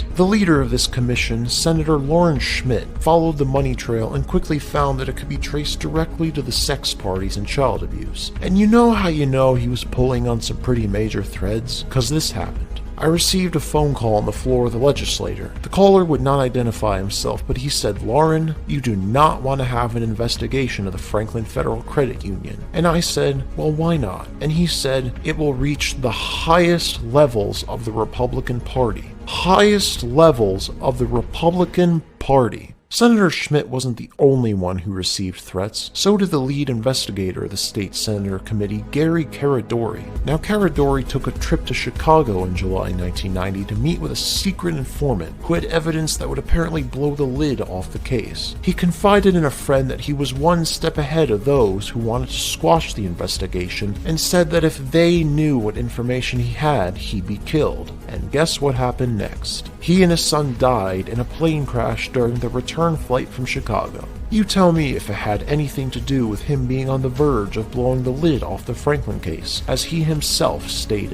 case. The leader of this commission, Senator Lauren Schmidt, followed the money trail and quickly found that it could be traced directly to the sex parties and child abuse. And you know how you know he was pulling on some pretty major threads? 'Cause this happened. I received a phone call on the floor of the legislature. The caller would not identify himself, but he said, "Lauren, you do not want to have an investigation of the Franklin Federal Credit Union." And I said, "Well, why not?" And he said, "It will reach the highest levels of the Republican Party." Highest levels of the Republican Party. Senator Schmidt wasn't the only one who received threats. So did the lead investigator of the State Senator Committee, Gary Caridori. Now, Caridori took a trip to Chicago in July 1990 to meet with a secret informant who had evidence that would apparently blow the lid off the case. He confided in a friend that he was one step ahead of those who wanted to squash the investigation and said that if they knew what information he had, he'd be killed. And guess what happened next? He and his son died in a plane crash during the return flight from Chicago. You tell me if it had anything to do with him being on the verge of blowing the lid off the Franklin case, as he himself stated.